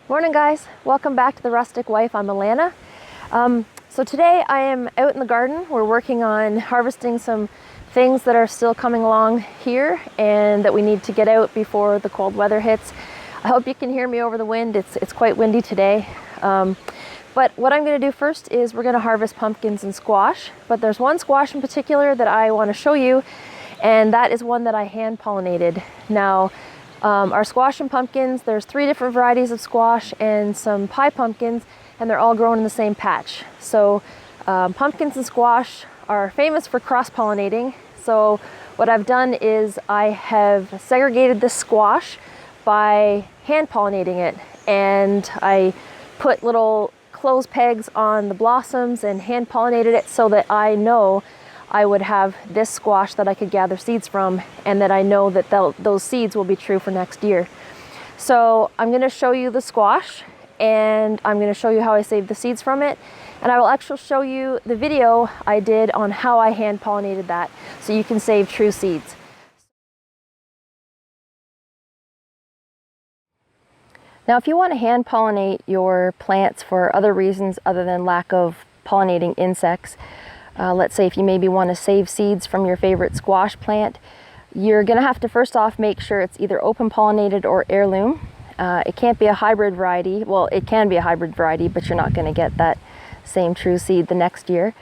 Morning guys, welcome back to The Rustic Wife. I'm Alana. So today I am out in the garden. We're working on harvesting some things that are still coming along here and that we need to get out before the cold weather hits. I hope you can hear me over the wind. It's quite windy today. But what I'm going to do first is we're going to harvest pumpkins and squash. But there's one squash in particular that I want to show you, and that is one that I hand pollinated. Now, our squash and pumpkins, there's 3 different varieties of squash and some pie pumpkins, and they're all grown in the same patch. So pumpkins and squash are famous for cross-pollinating. So what I've done is I have segregated this squash by hand pollinating it, and I put little clothes pegs on the blossoms and hand pollinated it so that I know I would have this squash that I could gather seeds from, and that I know that those seeds will be true for next year. So I'm going to show you the squash, and I'm going to show you how I saved the seeds from it, and I will actually show you the video I did on how I hand pollinated that so you can save true seeds. Now, if you want to hand pollinate your plants for other reasons other than lack of pollinating insects, let's say if you maybe want to save seeds from your favorite squash plant, you're going to have to first off make sure it's either open pollinated or heirloom. It can't be a hybrid variety. Well, it can be a hybrid variety, but you're not going to get that same true seed the next year.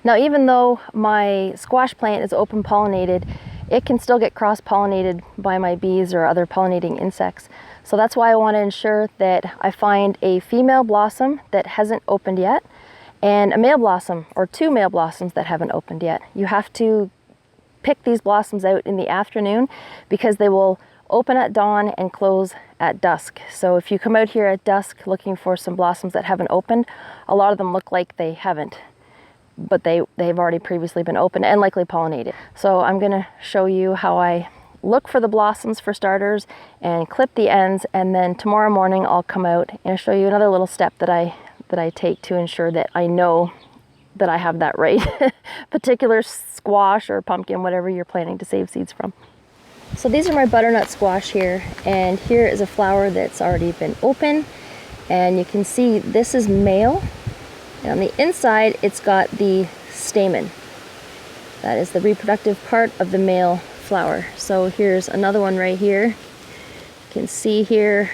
Now, even though my squash plant is open pollinated, it can still get cross-pollinated by my bees or other pollinating insects. So that's why I want to ensure that I find a female blossom that hasn't opened yet, and a male blossom or 2 male blossoms that haven't opened yet. You have to pick these blossoms out in the afternoon because they will open at dawn and close at dusk. So if you come out here at dusk looking for some blossoms that haven't opened, a lot of them look like they haven't, but they've already previously been opened and likely pollinated. So I'm going to show you how I look for the blossoms for starters and clip the ends, and then tomorrow morning I'll come out and show you another little step that I take to ensure that I know that I have that right particular squash or pumpkin, whatever you're planning to save seeds from. So these are my butternut squash here, and here is a flower that's already been open, and you can see this is male, and on the inside it's got the stamen. That is the reproductive part of the male flower. So here's another one right here. You can see here,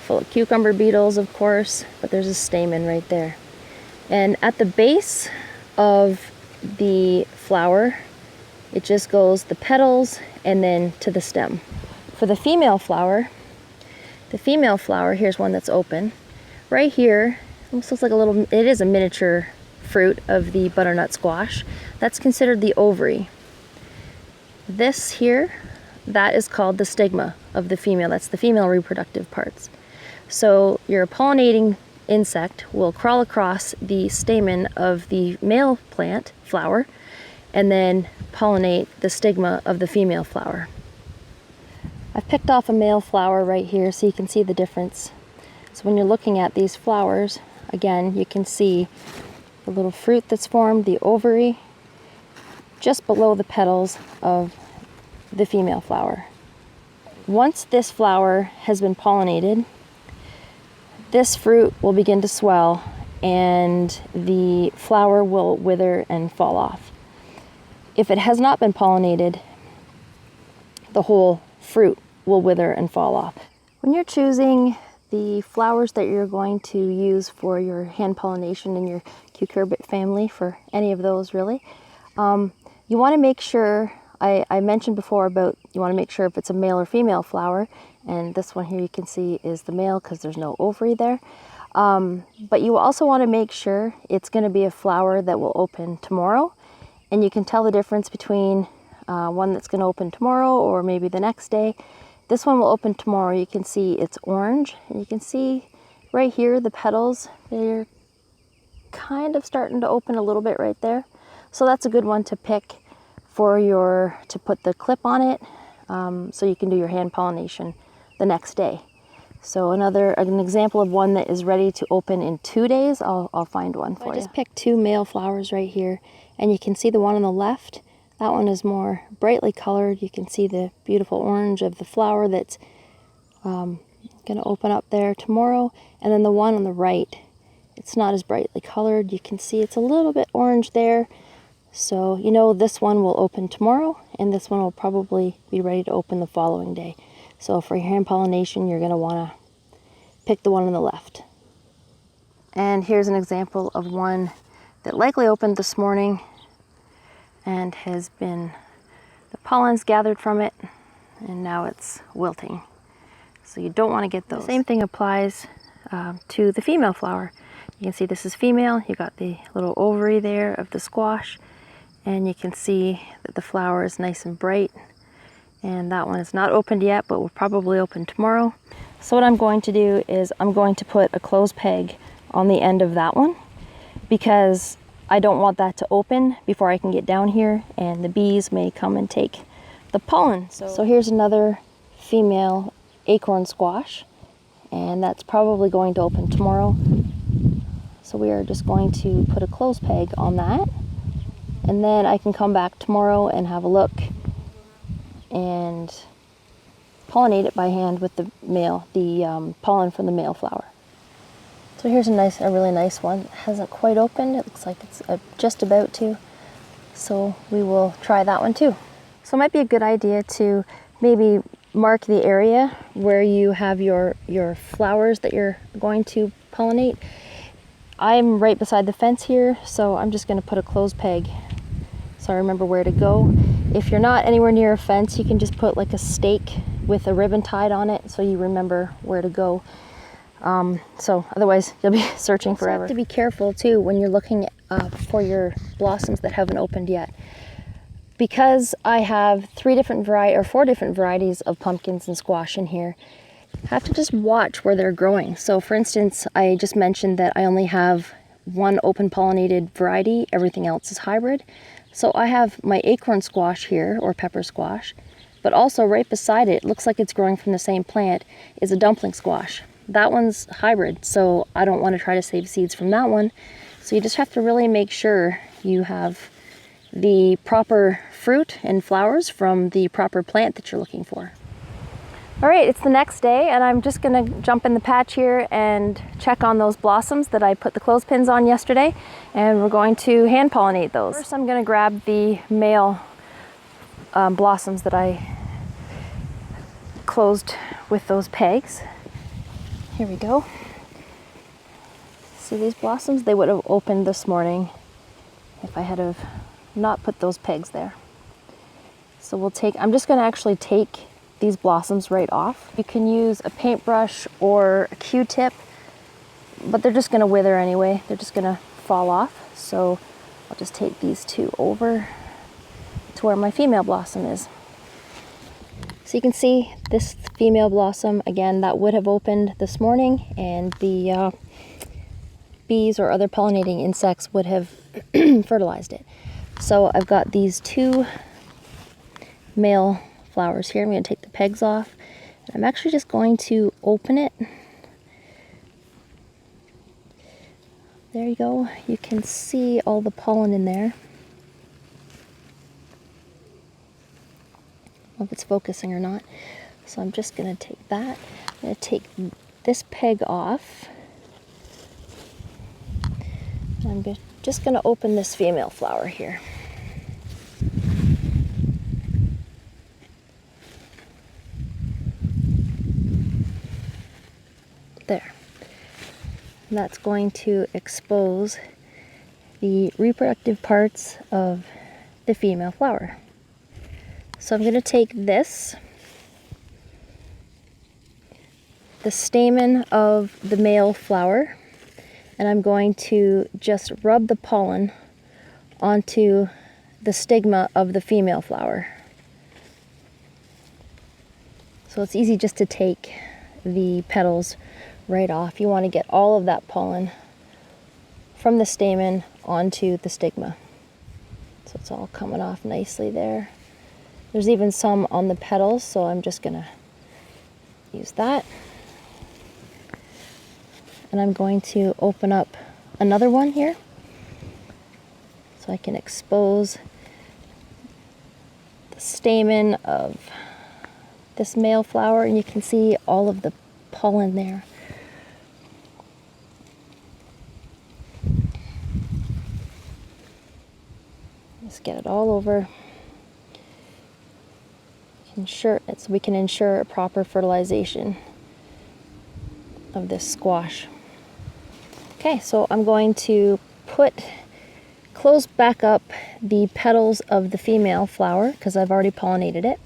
full of cucumber beetles, of course, but there's a stamen right there. And at the base of the flower, it just goes the petals and then to the stem. For the female flower, here's one that's open. Right here, almost looks like it is a miniature fruit of the butternut squash. That's considered the ovary. This here, that is called the stigma of the female. That's the female reproductive parts. So your pollinating insect will crawl across the stamen of the male plant flower and then pollinate the stigma of the female flower. I've picked off a male flower right here so you can see the difference. So when you're looking at these flowers, again, you can see the little fruit that's formed, the ovary, just below the petals of the female flower. Once this flower has been pollinated, this fruit will begin to swell and the flower will wither and fall off. If it has not been pollinated, the whole fruit will wither and fall off. When you're choosing the flowers that you're going to use for your hand pollination in your cucurbit family, for any of those really, you want to make sure, I mentioned before about you want to make sure if it's a male or female flower, and this one here you can see is the male because there's no ovary there. But you also want to make sure it's going to be a flower that will open tomorrow, and you can tell the difference between one that's going to open tomorrow or maybe the next day. This one will open tomorrow. You can see it's orange, and you can see right here the petals, they're kind of starting to open a little bit right there. So that's a good one to pick to put the clip on it, so you can do your hand pollination the next day. So an example of one that is ready to open in 2 days, I'll find one for you. I just picked 2 male flowers right here, and you can see the one on the left. That one is more brightly colored. You can see the beautiful orange of the flower that's Gonna open up there tomorrow, and then the one on the right, it's not as brightly colored. You can see it's a little bit orange there. So you know this one will open tomorrow, and this one will probably be ready to open the following day. So for your hand pollination, you're gonna wanna pick the one on the left. And here's an example of one that likely opened this morning and has been, the pollen's gathered from it, and now it's wilting. So you don't want to get those. The same thing applies to the female flower. You can see this is female. You got the little ovary there of the squash, and you can see that the flower is nice and bright. And that one is not opened yet, but will probably open tomorrow. So what I'm going to do is I'm going to put a clothes peg on the end of that one, because I don't want that to open before I can get down here, and the bees may come and take the pollen. So here's another female acorn squash, and that's probably going to open tomorrow. So we are just going to put a clothes peg on that, and then I can come back tomorrow and have a look and pollinate it by hand with the pollen from the male flower. So here's a really nice one. It hasn't quite opened. It looks like it's just about to. So we will try that one too. So it might be a good idea to maybe mark the area where you have your flowers that you're going to pollinate. I'm right beside the fence here, so I'm just going to put a clothes peg so I remember where to go. If you're not anywhere near a fence, you can just put like a stake with a ribbon tied on it so you remember where to go. So otherwise you'll be searching forever. You have to be careful too when you're looking for your blossoms that haven't opened yet. Because I have 4 different varieties of pumpkins and squash in here, I have to just watch where they're growing. So for instance, I just mentioned that I only have one open pollinated variety, everything else is hybrid. So I have my acorn squash here, or pepper squash, but also right beside it, looks like it's growing from the same plant, is a dumpling squash. That one's hybrid, so I don't want to try to save seeds from that one. So you just have to really make sure you have the proper fruit and flowers from the proper plant that you're looking for. All right, it's the next day, and I'm just gonna jump in the patch here and check on those blossoms that I put the clothespins on yesterday, and we're going to hand pollinate those. First, I'm gonna grab the male blossoms that I closed with those pegs. Here we go. See these blossoms? They would have opened this morning if I had have not put those pegs there. So I'm just gonna actually take these blossoms right off. You can use a paintbrush or a Q-tip, but they're just gonna wither anyway. They're just gonna fall off. So I'll just take these 2 over to where my female blossom is. So you can see this female blossom, again, that would have opened this morning, and the bees or other pollinating insects would have fertilized it. So I've got these 2 male flowers here. I'm going to take the pegs off. I'm actually just going to open it. There you go. You can see all the pollen in there. I don't know if it's focusing or not. So I'm just going to take that. I'm going to take this peg off. I'm just going to open this female flower here. There. And that's going to expose the reproductive parts of the female flower. So I'm going to take this, the stamen of the male flower, and I'm going to just rub the pollen onto the stigma of the female flower. So it's easy just to take the petals right off. You want to get all of that pollen from the stamen onto the stigma. So it's all coming off nicely there. There's even some on the petals, so I'm just going to use that. And I'm going to open up another one here so I can expose the stamen of this male flower, and you can see all of the pollen there. Just get it all over. So we can ensure a proper fertilization of this squash. Okay, so I'm going to close back up the petals of the female flower because I've already pollinated it.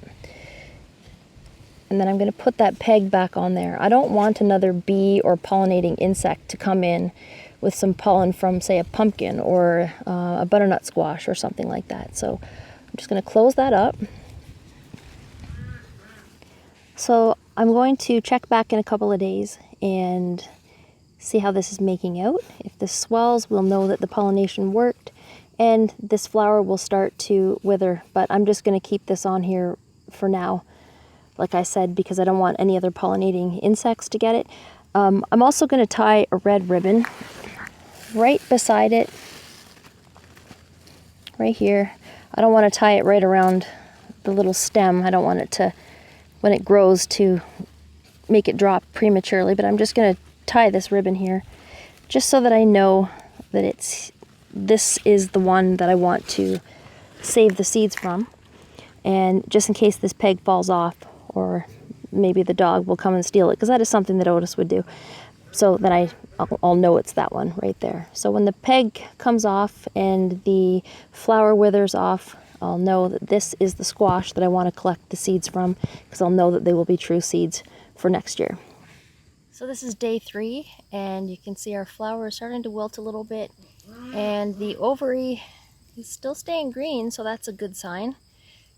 And then I'm going to put that peg back on there. I don't want another bee or pollinating insect to come in with some pollen from, say, a pumpkin or a butternut squash or something like that. So I'm just going to close that up. So I'm going to check back in a couple of days and see how this is making out. If this swells, we'll know that the pollination worked and this flower will start to wither. But I'm just going to keep this on here for now, like I said, because I don't want any other pollinating insects to get it. I'm also going to tie a red ribbon right beside it, right here. I don't want to tie it right around the little stem. I don't want it to, when it grows, to make it drop prematurely, but I'm just going to tie this ribbon here just so that I know that this is the one that I want to save the seeds from. And just in case this peg falls off, or maybe the dog will come and steal it, because that is something that Otis would do. So then I'll know it's that one right there. So when the peg comes off and the flower withers off, I'll know that this is the squash that I want to collect the seeds from, because I'll know that they will be true seeds for next year. So this is day 3, and you can see our flower is starting to wilt a little bit, and the ovary is still staying green, so that's a good sign.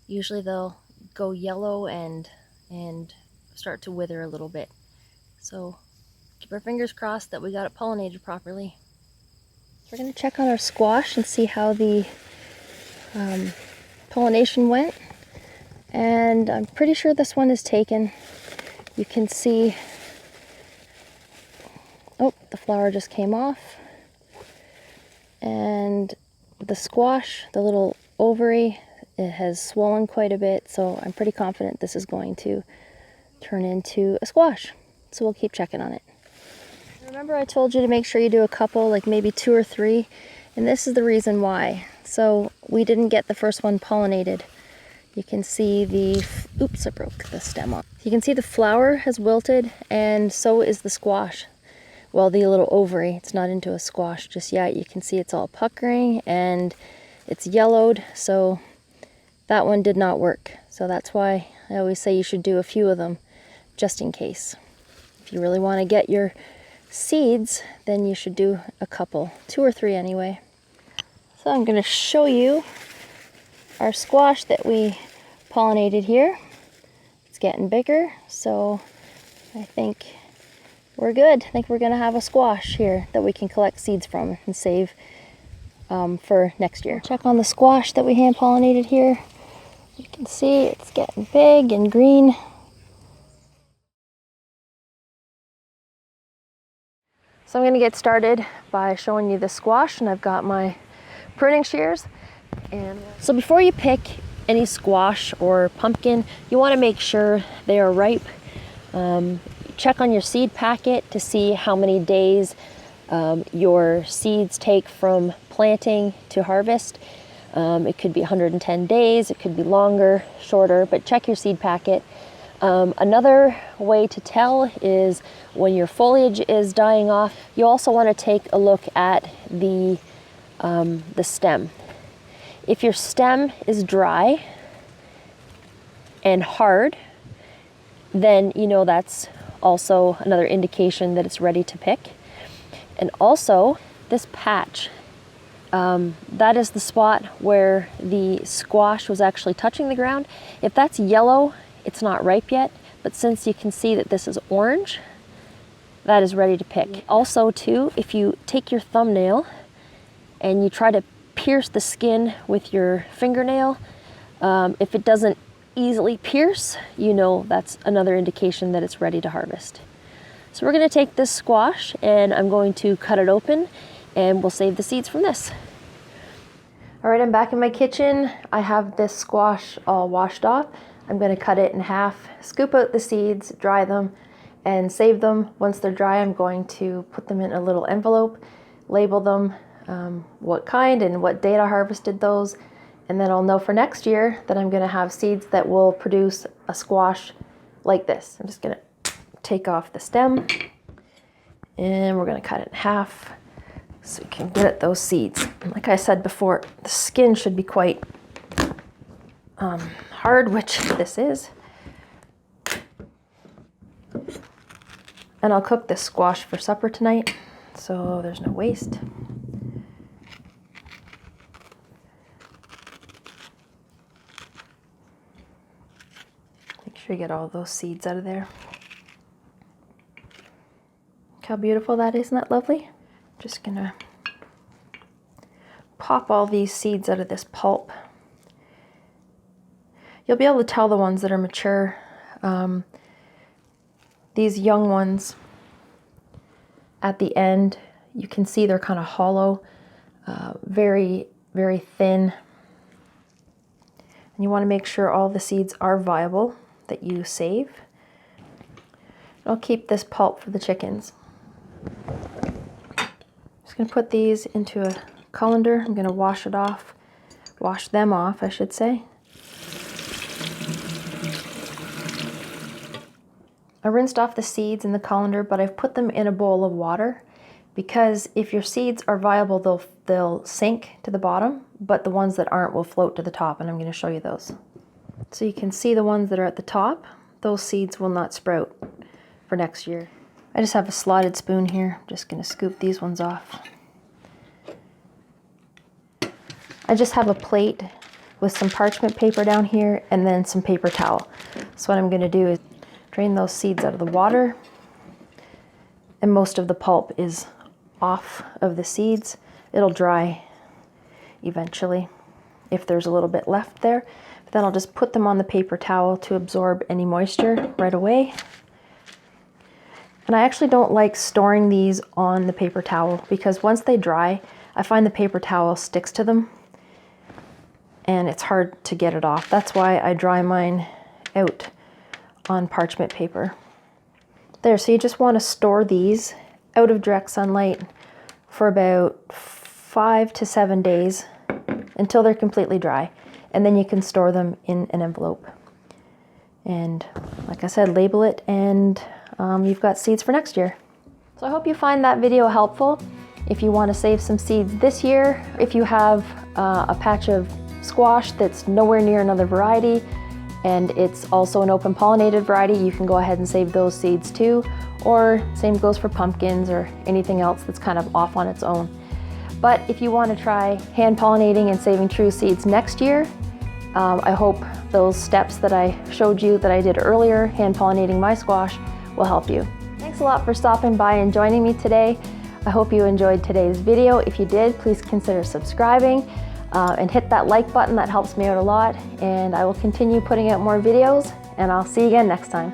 Usually they'll go yellow and start to wither a little bit. So keep our fingers crossed that we got it pollinated properly. We're going to check on our squash and see how the pollination went. And I'm pretty sure this one is taken. You can see, oh, the flower just came off. And the squash, the little ovary, it has swollen quite a bit, so I'm pretty confident this is going to turn into a squash. So we'll keep checking on it. Remember I told you to make sure you do a couple, like maybe 2 or 3, and this is the reason why. So we didn't get the first one pollinated. You can see oops, I broke the stem off. You can see the flower has wilted, and so is the squash. Well, the little ovary, it's not into a squash just yet. You can see it's all puckering and it's yellowed, so that one did not work. So that's why I always say you should do a few of them, just in case. If you really want to get your seeds, then you should do a couple, 2 or 3 anyway. So I'm going to show you our squash that we pollinated here. It's getting bigger, so I think we're good. I think we're going to have a squash here that we can collect seeds from and save for next year. Check on the squash that we hand pollinated here. You can see it's getting big and green. So I'm going to get started by showing you the squash, and I've got my pruning shears. And so before you pick any squash or pumpkin, you want to make sure they are ripe. Check on your seed packet to see how many days your seeds take from planting to harvest. It could be 110 days, it could be longer, shorter, but check your seed packet. Another way to tell is when your foliage is dying off. You also want to take a look at the stem. If your stem is dry and hard, then you know that's also another indication that it's ready to pick. And also this patch, that is the spot where the squash was actually touching the ground. If that's yellow, it's not ripe yet, but since you can see that this is orange, that is ready to pick. Also too, if you take your thumbnail and you try to pierce the skin with your fingernail, if it doesn't easily pierce, you know that's another indication that it's ready to harvest. So we're going to take this squash and I'm going to cut it open and we'll save the seeds from this. All right, I'm back in my kitchen. I have this squash all washed off. I'm going to cut it in half, scoop out the seeds, dry them, and save them. Once they're dry, I'm going to put them in a little envelope, label them, what kind and what date I harvested those, and then I'll know for next year that I'm going to have seeds that will produce a squash like this. I'm just going to take off the stem, and we're going to cut it in half so we can get at those seeds. And like I said before, the skin should be quite hard, which this is. And I'll cook this squash for supper tonight, so there's no waste. Make sure you get all those seeds out of there. Look how beautiful that is, isn't that lovely? Just gonna pop all these seeds out of this pulp. You'll be able to tell the ones that are mature. These young ones at the end, you can see they're kind of hollow, very, very thin. And you want to make sure all the seeds are viable that you save. I'll keep this pulp for the chickens. Just going to put these into a colander. I'm going to wash them off, I should say. I rinsed off the seeds in the colander, but I've put them in a bowl of water because if your seeds are viable, they'll sink to the bottom, but the ones that aren't will float to the top, and I'm going to show you those. So you can see the ones that are at the top, those seeds will not sprout for next year. I just have a slotted spoon here. I'm just going to scoop these ones off. I just have a plate with some parchment paper down here and then some paper towel. So what I'm going to do is drain those seeds out of the water, and most of the pulp is off of the seeds. It'll dry eventually if there's a little bit left there. But then I'll just put them on the paper towel to absorb any moisture right away. And I actually don't like storing these on the paper towel because once they dry, I find the paper towel sticks to them and it's hard to get it off. That's why I dry mine out on parchment paper. There, so you just want to store these out of direct sunlight for about 5 to 7 days until they're completely dry, and then you can store them in an envelope. And like I said, label it, and you've got seeds for next year. So I hope you find that video helpful. If you want to save some seeds this year, if you have a patch of squash that's nowhere near another variety, and it's also an open pollinated variety, you can go ahead and save those seeds too. Or same goes for pumpkins or anything else that's kind of off on its own. But if you want to try hand pollinating and saving true seeds next year, I hope those steps that I showed you that I did earlier, hand pollinating my squash, will help you. Thanks a lot for stopping by and joining me today. I hope you enjoyed today's video. If you did, please consider subscribing. And hit that like button, that helps me out a lot, and I will continue putting out more videos, and I'll see you again next time.